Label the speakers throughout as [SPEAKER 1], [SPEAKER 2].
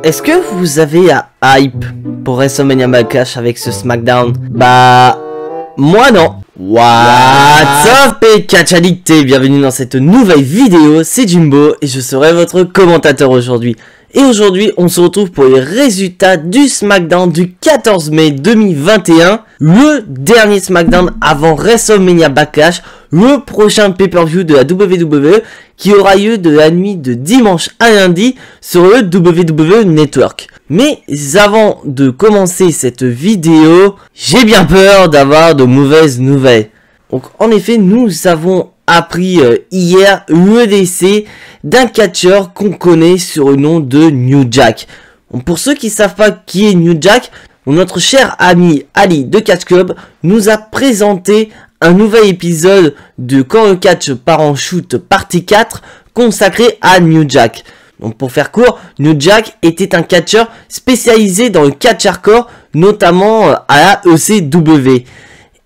[SPEAKER 1] Est-ce que vous avez un hype pour WrestleMania Backlash avec ce SmackDown? Bah, moi non. What's up et catch addict, bienvenue dans cette nouvelle vidéo, c'est Jimbo et je serai votre commentateur aujourd'hui. Et aujourd'hui, on se retrouve pour les résultats du SmackDown du 14 mai 2021. Le dernier SmackDown avant WrestleMania Backlash. Le prochain pay-per-view de la WWE qui aura lieu de la nuit de dimanche à lundi sur le WWE Network. Mais avant de commencer cette vidéo, j'ai bien peur d'avoir de mauvaises nouvelles. Donc en effet, nous avons appris hier le décès d'un catcheur qu'on connaît sur le nom de New Jack. Donc, pour ceux qui ne savent pas qui est New Jack, notre cher ami Ali de Catch Club nous a présenté un nouvel épisode de Quand le catch part en shoot partie 4 consacré à New Jack. Donc pour faire court, New Jack était un catcheur spécialisé dans le catch hardcore, notamment à la ECW.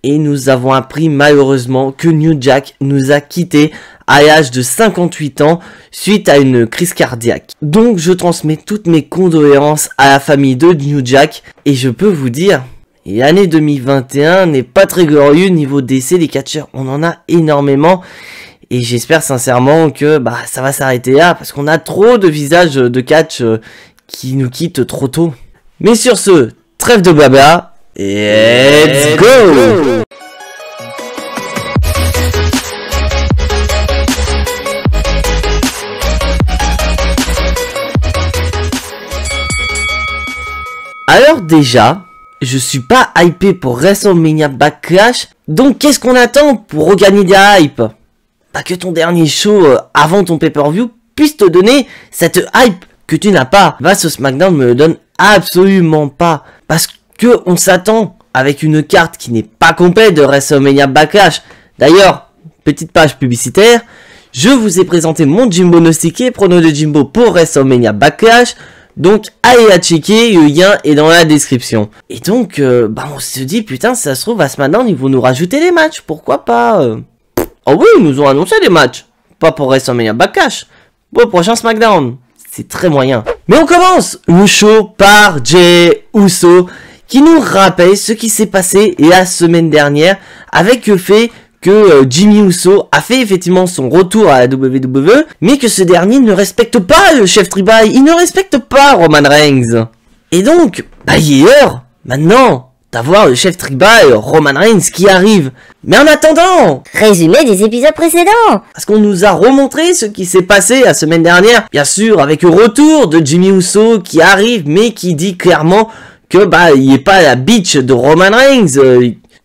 [SPEAKER 1] Et nous avons appris malheureusement que New Jack nous a quittés à l'âge de 58 ans suite à une crise cardiaque. Donc je transmets toutes mes condoléances à la famille de New Jack et je peux vous dire, l'année 2021 n'est pas très glorieux niveau décès des catcheurs. On en a énormément et j'espère sincèrement que ça va s'arrêter là parce qu'on a trop de visages de catch qui nous quittent trop tôt. Mais sur ce, trêve de blabla. Let's go! Alors déjà, je suis pas hypé pour WrestleMania Backlash, donc qu'est-ce qu'on attend pour regagner des hype? Que ton dernier show avant ton pay-per-view puisse te donner cette hype que tu n'as pas. Ce SmackDown me le donne absolument pas, parce que on s'attend avec une carte qui n'est pas complète de WrestleMania Backlash. D'ailleurs, petite page publicitaire, je vous ai présenté mon Jimbo Nostiqué, prono de Jimbo pour WrestleMania Backlash. Donc allez la checker, le lien est dans la description. Et donc, on se dit, putain, si ça se trouve, à SmackDown, ils vont nous rajouter des matchs, pourquoi pas Oh oui, ils nous ont annoncé des matchs. Pas pour WrestleMania Backlash, pour le prochain SmackDown. C'est très moyen. Mais on commence le show par Jey Uso, qui nous rappelle ce qui s'est passé la semaine dernière, avec le fait que Jimmy Uso a fait effectivement son retour à la WWE, mais que ce dernier ne respecte pas le chef tribal, il ne respecte pas Roman Reigns. Et donc, il est l'heure, maintenant, d'avoir le chef tribal Roman Reigns qui arrive. Mais en attendant,
[SPEAKER 2] résumé des épisodes précédents,
[SPEAKER 1] parce qu'on nous a remontré ce qui s'est passé la semaine dernière, bien sûr, avec le retour de Jimmy Uso qui arrive, mais qui dit clairement que il n'est pas la bitch de Roman Reigns,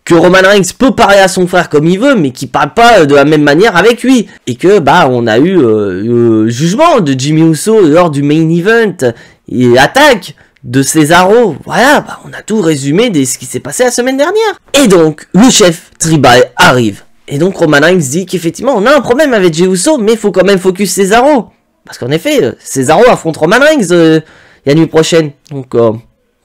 [SPEAKER 1] que Roman Reigns peut parler à son frère comme il veut, mais qui parle pas de la même manière avec lui. Et que, on a eu le jugement de Jimmy Uso lors du main event et l'attaque de Cesaro. Voilà, on a tout résumé de ce qui s'est passé la semaine dernière. Et donc, le chef tribal arrive. Et donc, Roman Reigns dit qu'effectivement, on a un problème avec Jey Uso, mais il faut quand même focus Cesaro. Parce qu'en effet, Cesaro affronte Roman Reigns la nuit prochaine. Donc, on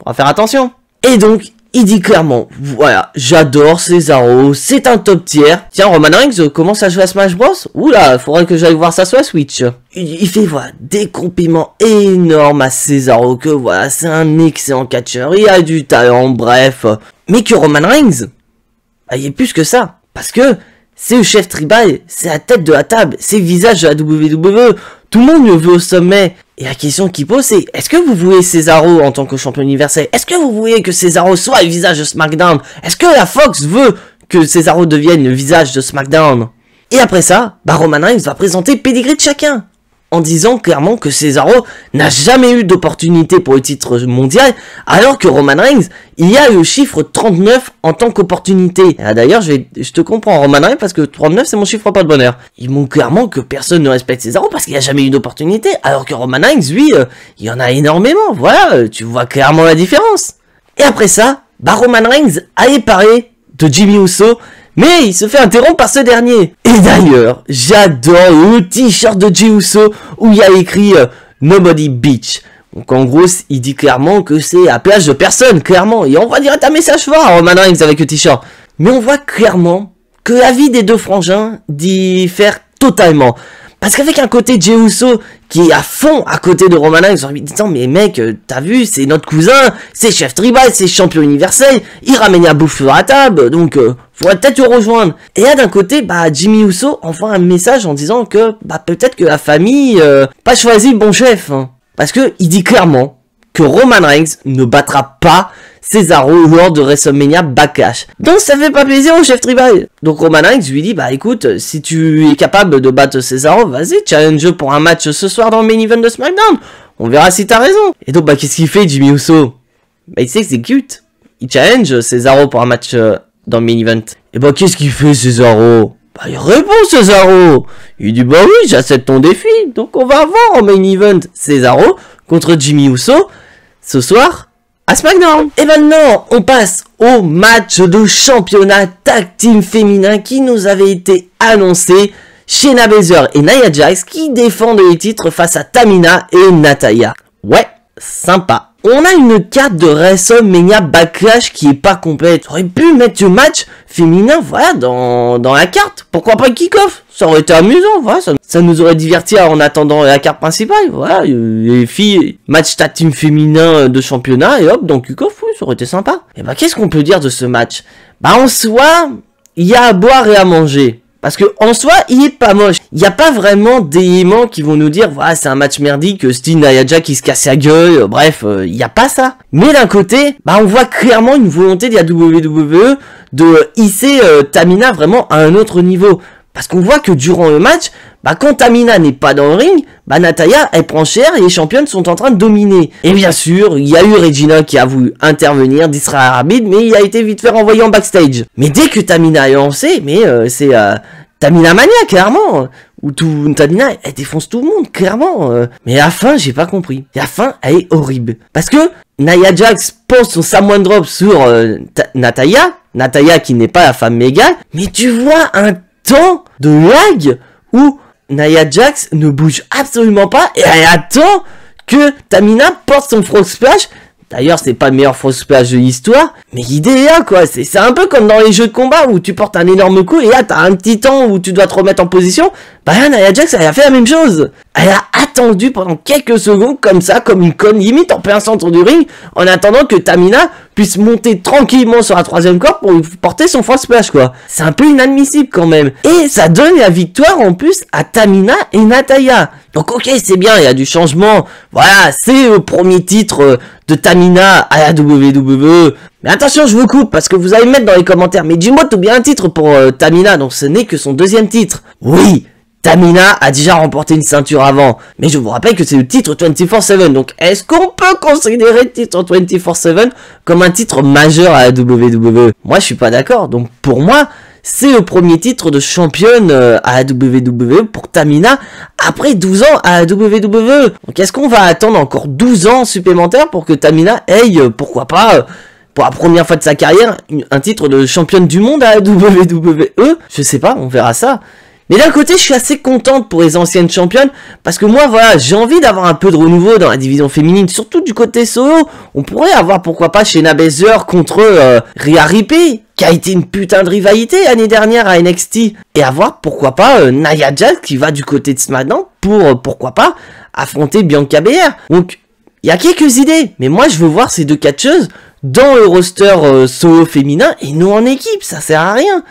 [SPEAKER 1] va faire attention. Et donc, il dit clairement, voilà, j'adore Cesaro, c'est un top tier. Tiens, Roman Reigns commence à jouer à Smash Bros. Oula, faudrait que j'aille voir ça sur la Switch. Il fait, des compliments énormes à Cesaro, que c'est un excellent catcheur, il a du talent, bref. Mais que Roman Reigns, il est plus que ça. Parce que c'est le chef tribal, c'est la tête de la table, c'est le visage de la WWE. Tout le monde le veut au sommet. Et la question qu'il pose, c'est, est-ce que vous voulez Cesaro en tant que champion universel? Est-ce que vous voulez que Cesaro soit le visage de SmackDown? Est-ce que la Fox veut que Cesaro devienne le visage de SmackDown? Et après ça, Roman Reigns va présenter le pedigree de chacun, en disant clairement que Cesaro n'a jamais eu d'opportunité pour le titre mondial, alors que Roman Reigns, il y a le chiffre 39 en tant qu'opportunité. D'ailleurs, je te comprends, Roman Reigns, parce que 39, c'est mon chiffre pas de bonheur. Ils montrent clairement que personne ne respecte Cesaro parce qu'il n'a jamais eu d'opportunité, alors que Roman Reigns, lui, il y en a énormément. Voilà, tu vois clairement la différence. Et après ça, Roman Reigns allait parler de Jimmy Uso, mais il se fait interrompre par ce dernier. Et d'ailleurs, j'adore le t-shirt de Jey Uso où il y a écrit Nobody Beach. Donc en gros, il dit clairement que c'est à plage de personne, clairement. Et on va dire un message fort à Roman Reigns avec le t-shirt. Mais on voit clairement que la vie des deux frangins diffère totalement. Parce qu'avec un côté Jey Uso qui est à fond à côté de Roman Reigns, en lui disant mais mec, t'as vu, c'est notre cousin, c'est chef tribal, c'est champion universel, il ramène à bouffe à la table, donc faudrait peut-être le rejoindre. Et là d'un côté, Jimmy Uso envoie un message en disant que peut-être que la famille pas choisi le bon chef, hein. Parce que il dit clairement que Roman Reigns ne battra pas Cesaro lors de WrestleMania Backlash. Donc ça fait pas plaisir au chef tribal. Donc Roman Reigns lui dit écoute, si tu es capable de battre Cesaro, vas-y, challenge pour un match ce soir dans le main event de SmackDown. On verra si t'as raison. Et donc qu'est-ce qu'il fait Jimmy Uso? Il s'exécute. Il challenge Cesaro pour un match dans le main event. Et qu'est-ce qu'il fait Cesaro? Il répond Cesaro. Il dit oui, j'accepte ton défi. Donc on va avoir en main event Cesaro contre Jimmy Uso ce soir à SmackDown. Et maintenant, on passe au match de championnat tag team féminin qui nous avait été annoncé. Shayna Baszler et Nia Jax qui défendent les titres face à Tamina et Natalya. Ouais, sympa. On a une carte de WrestleMania Backlash qui est pas complète. J'aurais pu mettre le match féminin, voilà, dans la carte. Pourquoi pas le kick-off? Ça aurait été amusant, voilà, ça nous aurait diverti en attendant la carte principale. Voilà, les filles, match tag team féminin de championnat, et hop, dans le kick-off, oui, ça aurait été sympa. Et qu'est-ce qu'on peut dire de ce match? En soi, il y a à boire et à manger. Parce que en soi, il est pas moche. Il n'y a pas vraiment d'éléments qui vont nous dire, voilà, c'est un match merdique, Sting, Nia Jax qui se casse la gueule, bref, il n'y a pas ça. Mais d'un côté, on voit clairement une volonté de la WWE de hisser Tamina vraiment à un autre niveau. Parce qu'on voit que durant le match, quand Tamina n'est pas dans le ring, Natalya, elle prend cher et les championnes sont en train de dominer. Et bien sûr, il y a eu Regina qui a voulu intervenir, distraire Arbitre, mais il a été vite fait renvoyé en backstage. Mais dès que Tamina est lancée, c'est Tamina Mania, clairement. Où Tamina, elle défonce tout le monde, clairement. Mais la fin, j'ai pas compris. La fin, elle est horrible. Parce que Nia Jax pose son Samoan Drop sur Natalya qui n'est pas la femme méga, mais tu vois un temps de lag où Nia Jax ne bouge absolument pas et elle attend que Tamina porte son frog splash. D'ailleurs, c'est pas le meilleur frog splash de l'histoire, mais l'idée est là, quoi. C'est un peu comme dans les jeux de combat où tu portes un énorme coup et là, t'as un petit temps où tu dois te remettre en position. Nia Jax, elle a fait la même chose. Elle a attendu pendant quelques secondes, comme ça, comme une conne, limite en plein centre du ring, en attendant que Tamina puisse monter tranquillement sur la troisième corde pour lui porter son frog splash, quoi. C'est un peu inadmissible, quand même. Et ça donne la victoire, en plus, à Tamina et Natalya. Donc, ok, c'est bien, il y a du changement. Voilà, c'est le premier titre de Tamina à la WWE. Mais attention, je vous coupe, parce que vous allez me mettre dans les commentaires. Mais dis-moi tout bien un titre pour Tamina, donc ce n'est que son deuxième titre. Oui, Tamina a déjà remporté une ceinture avant, mais je vous rappelle que c'est le titre 24/7, donc est-ce qu'on peut considérer le titre 24/7 comme un titre majeur à la WWE? Moi je suis pas d'accord, donc pour moi, c'est le premier titre de championne à la WWE pour Tamina après 12 ans à la WWE. Donc est-ce qu'on va attendre encore 12 ans supplémentaires pour que Tamina ait, pourquoi pas, pour la première fois de sa carrière, un titre de championne du monde à la WWE? Je sais pas, on verra ça. Mais d'un côté, je suis assez contente pour les anciennes championnes, parce que moi, voilà, j'ai envie d'avoir un peu de renouveau dans la division féminine, surtout du côté solo. On pourrait avoir, pourquoi pas, Shayna Baszler contre Rhea Ripley, qui a été une putain de rivalité l'année dernière à NXT, et avoir, pourquoi pas, Nia Jax qui va du côté de SmackDown pour, pourquoi pas, affronter Bianca Belair. Donc, il y a quelques idées, mais moi, je veux voir ces deux catcheuses dans le roster solo féminin, et non en équipe, ça sert à rien.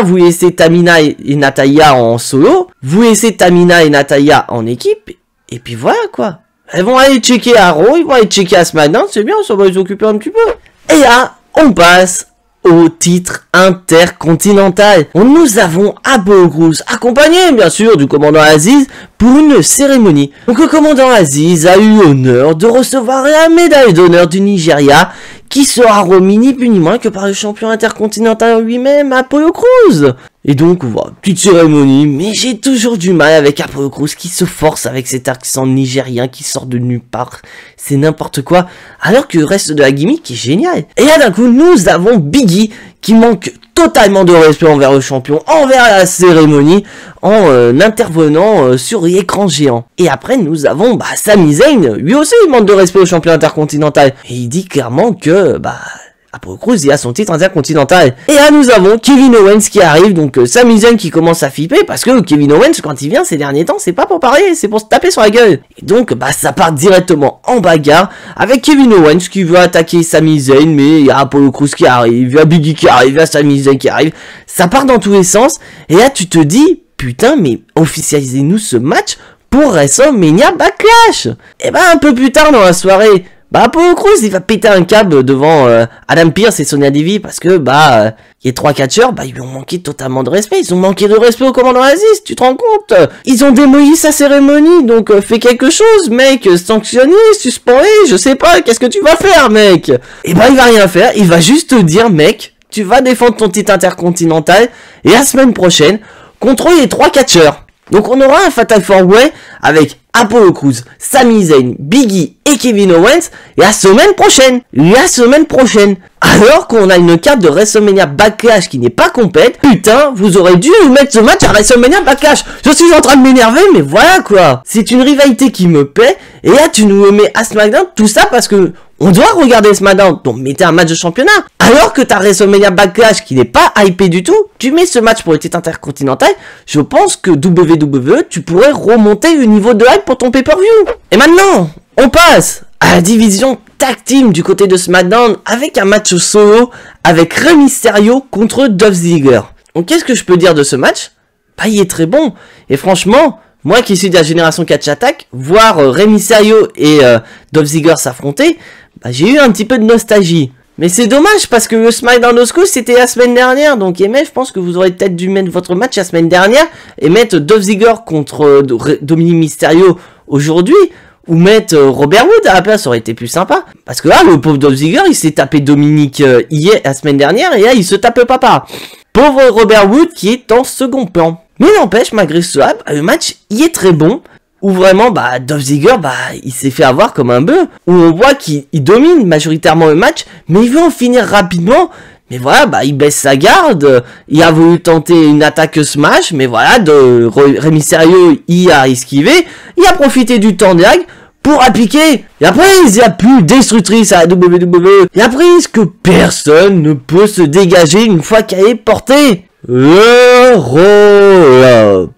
[SPEAKER 1] Vous laissez Tamina et Natalya en solo, vous laissez Tamina et Natalya en équipe, et puis voilà, quoi. Elles vont aller checker à Raw, ils vont aller checker à SmackDown, c'est bien, ça va les occuper un petit peu. Et là, on passe au titre intercontinental. Nous avons Apollo Crews, accompagné bien sûr du commandant Aziz, pour une cérémonie. Donc le commandant Aziz a eu l'honneur de recevoir la médaille d'honneur du Nigeria, qui sera remis ni plus ni moins que par le champion intercontinental lui-même, Apollo Crews. Et donc, voilà, petite cérémonie, mais j'ai toujours du mal avec Apollo Crews qui se force avec cet accent nigérien qui sort de nulle part. C'est n'importe quoi, alors que le reste de la gimmick est génial. Et là, d'un coup, nous avons Biggie qui manque totalement de respect envers le champion, envers la cérémonie, en intervenant sur l'écran géant. Et après, nous avons Sami Zayn, lui aussi il manque de respect au champion intercontinental. Et il dit clairement que, Apollo Crews, il a son titre intercontinental. Et là, nous avons Kevin Owens qui arrive, donc Sami Zayn qui commence à flipper, parce que Kevin Owens, quand il vient ces derniers temps, c'est pas pour parler, c'est pour se taper sur la gueule. Et donc, bah, ça part directement en bagarre, avec Kevin Owens qui veut attaquer Sami Zayn, mais il y a Apollo Crews qui arrive, il y a Biggie qui arrive, il y a Sami Zayn qui arrive. Ça part dans tous les sens, et là, tu te dis, putain, mais officialisez-nous ce match pour WrestleMania Backlash. Et bah, un peu plus tard dans la soirée, bah, Apollo Crews, il va péter un câble devant Adam Pearce et Sonya Deville parce que, bah, les 3 catcheurs, bah, ils lui ont manqué totalement de respect. Ils ont manqué de respect au commandant Aziz, tu te rends compte? Ils ont démoli sa cérémonie, donc fais quelque chose, mec, sanctionné, suspendu, je sais pas, qu'est-ce que tu vas faire, mec? Et bah, il va rien faire, il va juste te dire, mec, tu vas défendre ton titre intercontinental et la semaine prochaine, contre les 3 catcheurs. Donc on aura un Fatal 4-Way avec Apollo Crews, Sami Zayn, Biggie et Kevin Owens la semaine prochaine. Alors qu'on a une carte de WrestleMania Backlash qui n'est pas complète. Putain, vous aurez dû mettre ce match à WrestleMania Backlash. Je suis en train de m'énerver, mais voilà quoi. C'est une rivalité qui me plaît. Et là, tu nous mets à SmackDown, tout ça parce que on doit regarder SmackDown. Donc mettez un match de championnat. Alors que t'as WrestleMania Backlash qui n'est pas hypé du tout, tu mets ce match pour le titre intercontinental, je pense que WWE, tu pourrais remonter le niveau de hype pour ton pay-per-view. Et maintenant, on passe à la division tag team du côté de SmackDown avec un match solo avec Rey Mysterio contre Dolph Ziggler. Donc qu'est-ce que je peux dire de ce match? Bah il est très bon. Et franchement, moi qui suis de la génération Catch Attack, voir Rey Mysterio et Dolph Ziggler s'affronter, bah, j'ai eu un petit peu de nostalgie. Mais c'est dommage parce que le SmackDown Old School c'était la semaine dernière. Donc MF, je pense que vous aurez peut-être dû mettre votre match la semaine dernière et mettre Dolph Ziggler contre Dominic Mysterio aujourd'hui. Ou mettre Robert Wood à la place, ça aurait été plus sympa. Parce que là, le pauvre Dolph Ziggler, il s'est tapé Dominic hier, la semaine dernière, et là, il se tape papa. Pauvre Robert Wood qui est en second plan. Mais n'empêche, malgré cela, le match, il est très bon. Où vraiment, bah, Dolph Ziggler, bah, il s'est fait avoir comme un bœuf. Où on voit qu'il domine majoritairement le match, mais il veut en finir rapidement. Mais voilà, bah, il baisse sa garde, il a voulu tenter une attaque smash, mais voilà, Rey Mysterio, il a esquivé, il a profité du temps de lag pour appliquer la prise la plus destructrice à la WWE, la prise que personne ne peut se dégager une fois qu'elle est portée, le roll-up.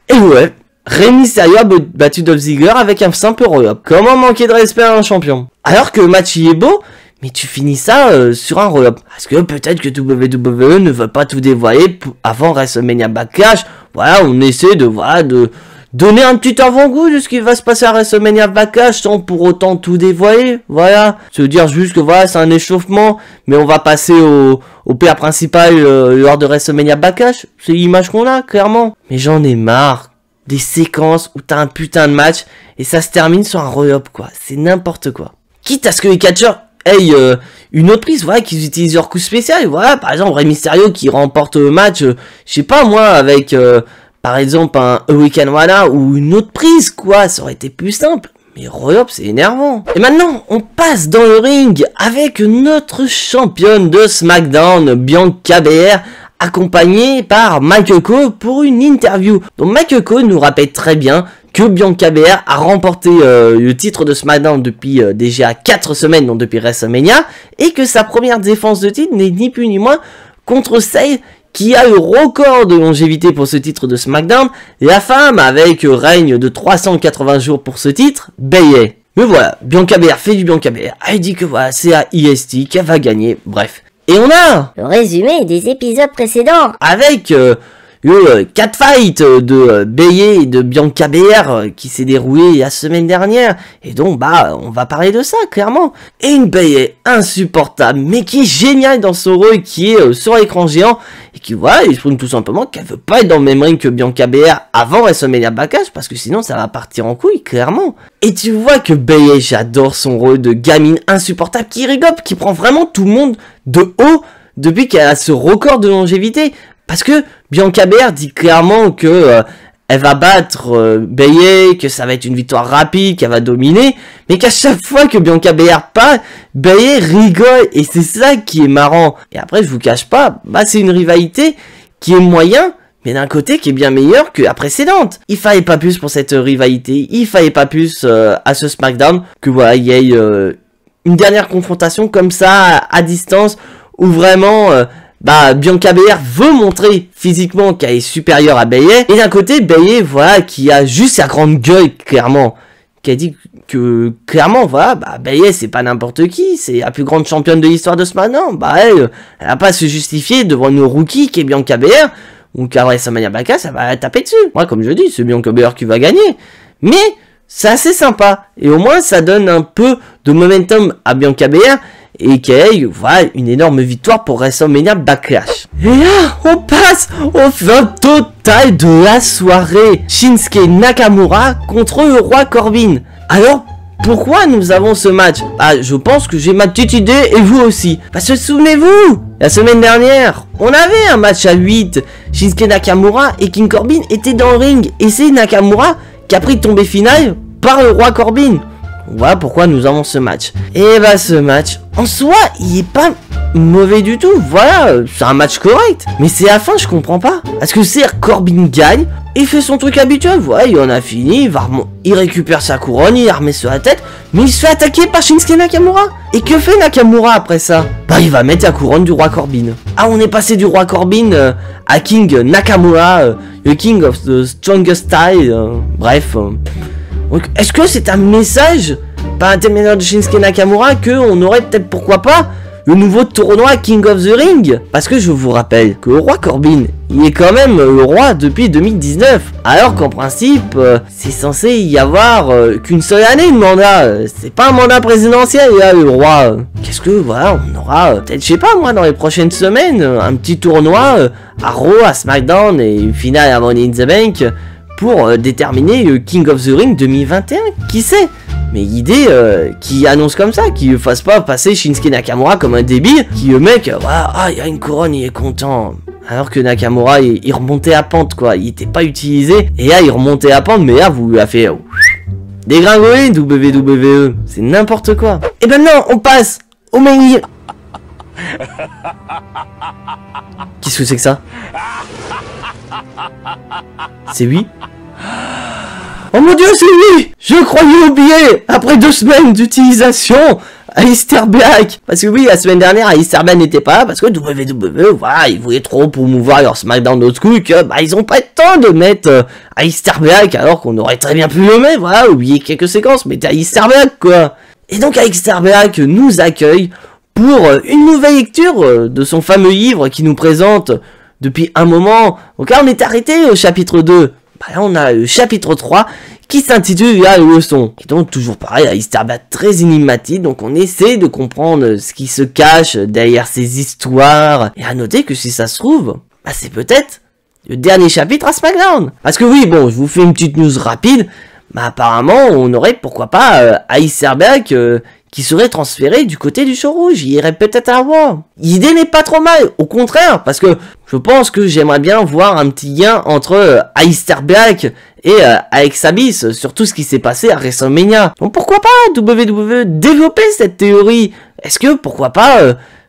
[SPEAKER 1] Et ouais, Rey Mysterio a battu Dolph Ziggler avec un simple roll-up. Comment manquer de respect à un champion? Alors que le match y est beau, mais tu finis ça sur un roll-up. Parce que peut-être que WWE ne veut pas tout dévoiler avant WrestleMania Backlash. Voilà, on essaie de donner un petit avant-goût de ce qui va se passer à WrestleMania Backlash sans pour autant tout dévoiler. Voilà, se dire juste que voilà, c'est un échauffement, mais on va passer au père principal lors de WrestleMania Backlash. C'est l'image qu'on a, clairement. Mais j'en ai marre des séquences où t'as un putain de match et ça se termine sur un roll-up, quoi. C'est n'importe quoi. Quitte à ce que les catcheurs hey, une autre prise, voilà, qu'ils utilisent leur coup spécial, voilà, par exemple, Rey Mysterio qui remporte le match, je sais pas, moi, avec, par exemple, un Hurricane Rana ou une autre prise, quoi, ça aurait été plus simple. Mais roll-up, c'est énervant. Et maintenant, on passe dans le ring avec notre championne de SmackDown, Bianca Belair, accompagnée par Michael Cole pour une interview. Donc Michael Cole nous rappelle très bien que Bianca Belair a remporté le titre de SmackDown depuis déjà 4 semaines, donc depuis WrestleMania, et que sa première défense de titre n'est ni plus ni moins contre celle qui a le record de longévité pour ce titre de SmackDown, la femme avec règne de 380 jours pour ce titre, Bayley. Mais voilà, Bianca Belair fait du Bianca Belair, elle dit que voilà, c'est à EST qu'elle va gagner, bref. Et on a
[SPEAKER 2] le résumé des épisodes précédents
[SPEAKER 1] avec le catfight de Bayley et de Bianca Belair qui s'est déroulé la semaine dernière. Et donc, bah, on va parler de ça, clairement. Et une Bayley insupportable, mais qui est géniale dans son rôle, qui est sur l'écran géant. Et qui, voilà, exprime tout simplement qu'elle veut pas être dans le même ring que Bianca Belair avant WrestleMania Backlash, parce que sinon, ça va partir en couille, clairement. Et tu vois que Bayley, j'adore son rôle de gamine insupportable, qui rigole, qui prend vraiment tout le monde de haut depuis qu'elle a ce record de longévité. Parce que Bianca Belair dit clairement que elle va battre Bayley, que ça va être une victoire rapide, qu'elle va dominer, mais qu'à chaque fois que Bianca Belair part, Bayley rigole, et c'est ça qui est marrant. Et après, je vous cache pas, bah c'est une rivalité qui est moyen, mais d'un côté qui est bien meilleure que la précédente. Il fallait pas plus pour cette rivalité, il fallait pas plus à ce SmackDown que voilà, il y ait une dernière confrontation comme ça, à distance, où vraiment, Bianca Belair veut montrer physiquement qu'elle est supérieure à Bayley. Et d'un côté, Bayley, voilà, qui a juste sa grande gueule, clairement. Qui a dit que, clairement, voilà, Bayley, c'est pas n'importe qui. C'est la plus grande championne de l'histoire de SmackDown. Elle a pas à se justifier devant une rookie qui est Bianca Belair. Ou qu'à WrestleMania Backlash, ça va taper dessus. Moi, comme je dis, c'est Bianca Belair qui va gagner. Mais, c'est assez sympa. Et au moins, ça donne un peu de momentum à Bianca Belair. Et qu'elle ait, voilà, une énorme victoire pour WrestleMania Backlash. Et là, on passe au fin total de la soirée. Shinsuke Nakamura contre le roi Corbin. Alors, pourquoi nous avons ce match? Je pense que j'ai ma petite idée et vous aussi. Parce que souvenez-vous, la semaine dernière, on avait un match à 8. Shinsuke Nakamura et King Corbin étaient dans le ring. Et c'est Nakamura qui a pris le tombé final par le roi Corbin. Voilà pourquoi nous avons ce match. Et ce match, en soi, il est pas mauvais du tout. Voilà, c'est un match correct. Mais c'est la fin, je comprends pas. Parce que c'est Corbin gagne, il fait son truc habituel. Voilà, il en a fini, il récupère sa couronne, il la remet sur la tête. Mais il se fait attaquer par Shinsuke Nakamura. Et que fait Nakamura après ça? Il va mettre la couronne du roi Corbin. On est passé du roi Corbin à King Nakamura, le King of the Strongest Style. Bref. Donc, est-ce que c'est un message par intermédiaire de Shinsuke Nakamura qu'on aurait peut-être, pourquoi pas, le nouveau tournoi King of the Ring? Parce que je vous rappelle que le roi Corbin, il est quand même le roi depuis 2019. Alors qu'en principe, c'est censé y avoir qu'une seule année de mandat. C'est pas un mandat présidentiel, là, le roi. Qu'est-ce que, voilà, on aura peut-être, je sais pas moi, dans les prochaines semaines, un petit tournoi à Raw, à SmackDown et une finale à Money in the Bank pour déterminer le King of the Ring 2021, qui sait? Mais l'idée qui annonce comme ça, qui ne fasse pas passer Shinsuke Nakamura comme un débile, qui le mec, il y a une couronne, il est content. Alors que Nakamura, il remontait à pente, quoi, il était pas utilisé, et là il remontait à pente, mais là vous lui a fait dégringoler WWE, c'est n'importe quoi. Et maintenant on passe au main. Qu'est-ce que c'est que ça? C'est lui? Oh mon dieu, c'est lui! Je croyais oublier! Après 2 semaines d'utilisation, Aleister Black! Parce que oui, la semaine dernière, Aleister Black n'était pas là, parce que WWE, voilà, ils voulaient trop promouvoir leur SmackDown Old School, que, ils ont pas le temps de mettre Aleister Black, alors qu'on aurait très bien pu le mettre, voilà, oublier quelques séquences, mais Aleister Black, quoi! Et donc, Aleister Black nous accueille pour une nouvelle lecture de son fameux livre qui nous présente depuis un moment. Donc là, on est arrêté au chapitre 2. Là, on a le chapitre 3 qui s'intitule la leçon. Et donc, toujours pareil, Aleister Black très énigmatique. Donc, on essaie de comprendre ce qui se cache derrière ces histoires. Et à noter que si ça se trouve, c'est peut-être le dernier chapitre à SmackDown. Parce que oui, bon, je vous fais une petite news rapide. Apparemment, on aurait, pourquoi pas, Aleister Black qui serait transféré du côté du show rouge. Il irait peut-être à Raw. L'idée n'est pas trop mal, au contraire, parce que je pense que j'aimerais bien voir un petit lien entre Aleister Black et Alex Abyss sur tout ce qui s'est passé à WrestleMania. Donc pourquoi pas WWE développer cette théorie? Est-ce que, pourquoi pas,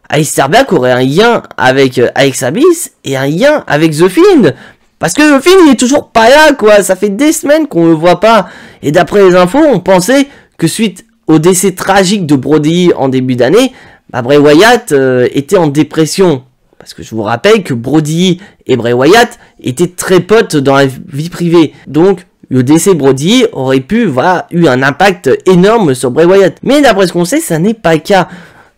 [SPEAKER 1] Aleister Black aurait un lien avec Alex Abyss et un lien avec The Fiend? Parce que The Fiend, il est toujours pas là, quoi. Ça fait des semaines qu'on le voit pas. Et d'après les infos, on pensait que suite au décès tragique de Brody en début d'année, Bray Wyatt était en dépression. Parce que je vous rappelle que Brody et Bray Wyatt étaient très potes dans la vie privée. Donc, le décès de Brody aurait pu, eu un impact énorme sur Bray Wyatt. Mais d'après ce qu'on sait, ça n'est pas le cas.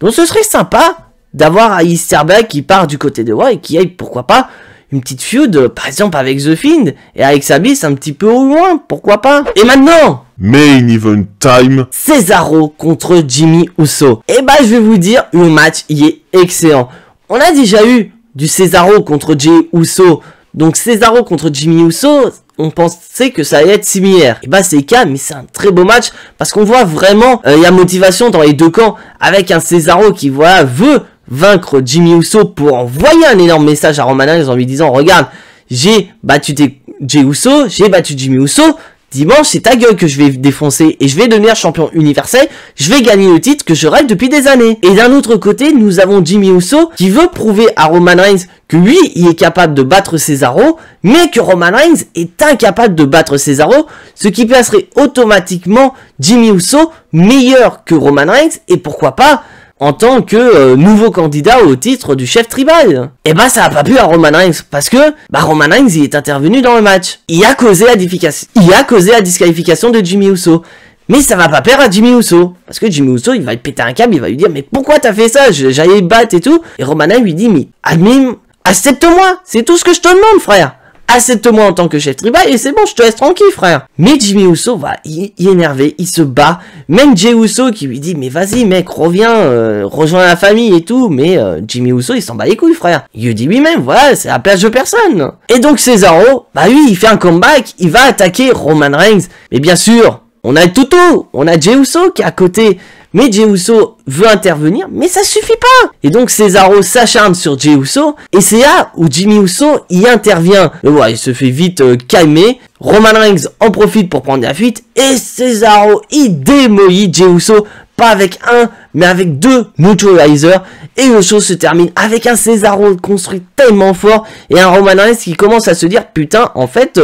[SPEAKER 1] Donc, ce serait sympa d'avoir Aleister Black qui part du côté de Raw et qui aille, pourquoi pas, une petite feud, par exemple, avec The Fiend et avec Abyss un petit peu au loin, pourquoi pas. Et maintenant,
[SPEAKER 3] Main Event Time,
[SPEAKER 1] Cesaro contre Jimmy Uso. Et je vais vous dire, le match il est excellent. On a déjà eu du Cesaro contre Jey Uso. Donc Cesaro contre Jimmy Uso, on pensait que ça allait être similaire. Et c'est le cas, mais c'est un très beau match parce qu'on voit vraiment la motivation dans les deux camps avec un Cesaro qui veut vaincre Jimmy Uso pour envoyer un énorme message à Roman Reigns en lui disant regarde, j'ai battu Jey Uso, j'ai battu Jimmy Uso, Dimanche, c'est ta gueule que je vais défoncer et je vais devenir champion universel. Je vais gagner le titre que je rêve depuis des années. Et d'un autre côté, nous avons Jimmy Uso qui veut prouver à Roman Reigns que lui, il est capable de battre Cesaro, mais que Roman Reigns est incapable de battre Cesaro, ce qui placerait automatiquement Jimmy Uso meilleur que Roman Reigns et pourquoi pas en tant que nouveau candidat au titre du chef tribal. Et bah ça a pas plu à Roman Reigns parce que Roman Reigns il est intervenu dans le match. Il a causé la disqualification de Jimmy Uso. Mais ça va pas plaire à Jimmy Uso. Parce que Jimmy Uso il va lui péter un câble, il va lui dire mais pourquoi t'as fait ça, j'allais battre et tout. Et Roman Reigns lui dit mais admire, accepte-moi, c'est tout ce que je te demande frère. Accepte-moi en tant que chef tribal et c'est bon, je te laisse tranquille frère. Mais Jimmy Uso il est énervé, il se bat. Même Jey Uso qui lui dit mais vas-y mec, reviens, rejoins la famille et tout. Mais Jimmy Uso il s'en bat les couilles frère. Il lui dit lui-même, voilà, c'est la plage de personne. Et donc Cesaro, lui il fait un comeback, il va attaquer Roman Reigns. Mais bien sûr, on a le toutou, on a Jey Uso qui est à côté. Mais Jey Uso veut intervenir, mais ça suffit pas. Et donc Cesaro s'acharne sur Jey Uso, et c'est là où Jimmy Uso y intervient. Ouais, il se fait vite calmer. Roman Reigns en profite pour prendre la fuite, et Cesaro il démolit Jey Uso, pas avec un, mais avec deux neutralizers. Et le show se termine avec un Cesaro construit tellement fort, et un Roman Reigns qui commence à se dire, putain, en fait,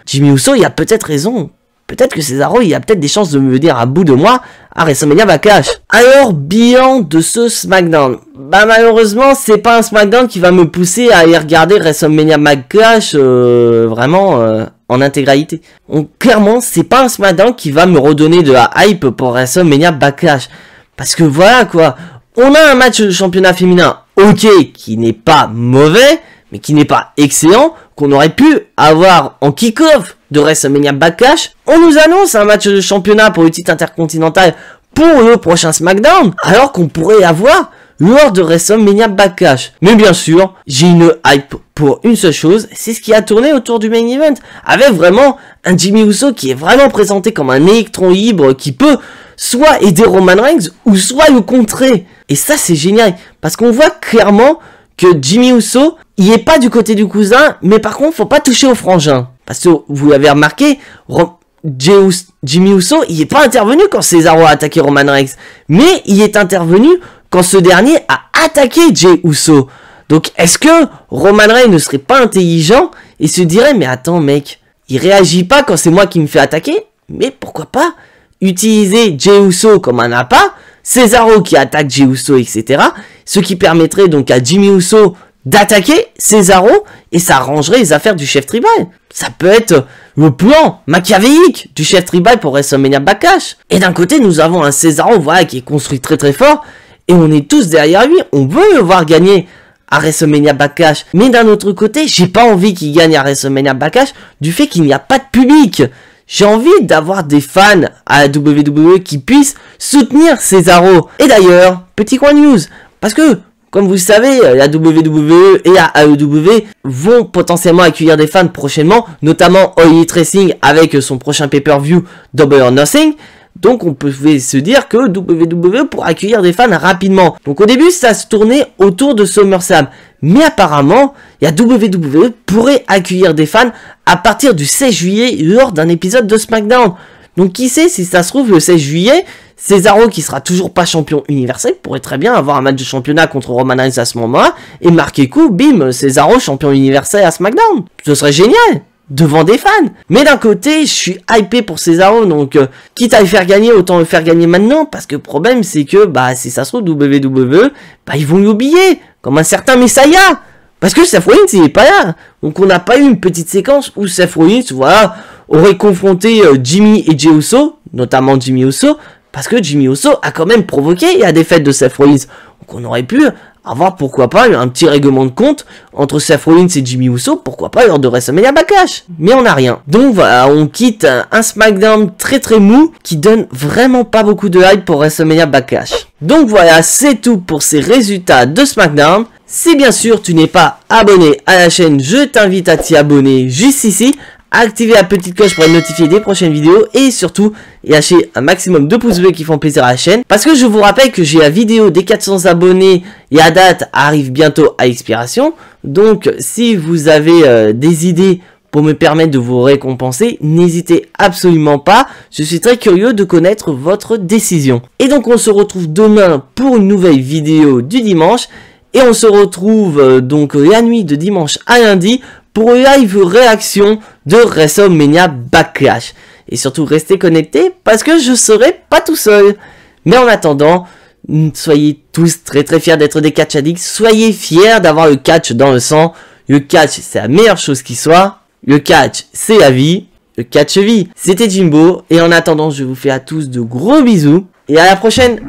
[SPEAKER 1] Jimmy Uso il a peut-être raison. Peut-être que Cesaro, il a peut-être des chances de me venir à bout de moi à WrestleMania Backlash. Alors, bilan de ce SmackDown. Malheureusement, c'est pas un SmackDown qui va me pousser à aller regarder WrestleMania Backlash vraiment en intégralité. Donc, clairement, c'est pas un SmackDown qui va me redonner de la hype pour WrestleMania Backlash. Parce que voilà quoi, on a un match de championnat féminin, ok, qui n'est pas mauvais, mais qui n'est pas excellent, qu'on aurait pu avoir en kick-off de WrestleMania Backlash. On nous annonce un match de championnat pour le titre intercontinental pour le prochain SmackDown, alors qu'on pourrait avoir lors de WrestleMania Backlash. Mais bien sûr, j'ai une hype pour une seule chose, c'est ce qui a tourné autour du main event, avec vraiment un Jimmy Uso qui est vraiment présenté comme un électron libre qui peut soit aider Roman Reigns ou soit le contrer. Et ça c'est génial, parce qu'on voit clairement que Jimmy Uso, il est pas du côté du cousin, mais par contre, faut pas toucher au frangin. Parce que vous l'avez remarqué, Jimmy Uso, il est pas intervenu quand Cesaro a attaqué Roman Reigns, mais il est intervenu quand ce dernier a attaqué Jey Uso. Donc, est-ce que Roman Reigns ne serait pas intelligent et se dirait, mais attends mec, il réagit pas quand c'est moi qui me fais attaquer, mais pourquoi pas utiliser Jey Uso comme un appât, Cesaro qui attaque Jey Uso, etc. Ce qui permettrait donc à Jimmy Uso d'attaquer Cesaro et ça arrangerait les affaires du chef tribal. Ça peut être le plan machiavélique du chef tribal pour WrestleMania Backlash. Et d'un côté, nous avons un Cesaro voilà, qui est construit très très fort et on est tous derrière lui. On veut le voir gagner à WrestleMania Backlash. Mais d'un autre côté, j'ai pas envie qu'il gagne à WrestleMania Backlash du fait qu'il n'y a pas de public. J'ai envie d'avoir des fans à la WWE qui puissent soutenir Cesaro. Et d'ailleurs, petit coin news, parce que, comme vous le savez, la WWE et la AEW vont potentiellement accueillir des fans prochainement, notamment All Elite Wrestling avec son prochain pay-per-view Double or Nothing. Donc on pouvait se dire que WWE pourra accueillir des fans rapidement. Donc au début ça se tournait autour de SummerSlam. Mais apparemment, la WWE pourrait accueillir des fans à partir du 16 juillet lors d'un épisode de SmackDown. Donc qui sait, si ça se trouve le 16 juillet, Cesaro qui sera toujours pas champion universel pourrait très bien avoir un match de championnat contre Roman Reigns à ce moment-là et marquer coup, bim, Cesaro champion universel à SmackDown. Ce serait génial devant des fans. Mais d'un côté, je suis hypé pour Cesaro, donc quitte à le faire gagner, autant le faire gagner maintenant, parce que le problème c'est que, si ça se trouve, WWE, ils vont l'oublier, comme un certain Messiah, parce que Seth Rollins, il est pas là. Donc on n'a pas eu une petite séquence où Seth Rollins, voilà, aurait confronté Jimmy et Jey Uso, notamment Jimmy Uso, parce que Jimmy Uso a quand même provoqué la défaite de Seth Rollins. Donc on aurait pu avoir, pourquoi pas, un petit règlement de compte entre Seth Rollins et Jimmy Uso, pourquoi pas, lors de WrestleMania Backlash. Mais on n'a rien. Donc voilà, on quitte un SmackDown très très mou, qui donne vraiment pas beaucoup de hype pour WrestleMania Backlash. Donc voilà, c'est tout pour ces résultats de SmackDown. Si bien sûr tu n'es pas abonné à la chaîne, je t'invite à t'y abonner juste ici, activer la petite cloche pour être notifié des prochaines vidéos et surtout lâcher un maximum de pouces bleus qui font plaisir à la chaîne. Parce que je vous rappelle que j'ai la vidéo des 400 abonnés et la date arrive bientôt à expiration. Donc si vous avez des idées pour me permettre de vous récompenser. N'hésitez absolument pas, je suis très curieux de connaître votre décision. Et donc on se retrouve demain pour une nouvelle vidéo du dimanche. Et on se retrouve donc la nuit de dimanche à lundi pour une live réaction de WrestleMania Backlash. Et surtout restez connectés parce que je serai pas tout seul. Mais en attendant, soyez tous très très fiers d'être des catch addicts. Soyez fiers d'avoir le catch dans le sang. Le catch c'est la meilleure chose qui soit. Le catch c'est la vie. Le catch vie. C'était Jimbo. Et en attendant je vous fais à tous de gros bisous. Et à la prochaine.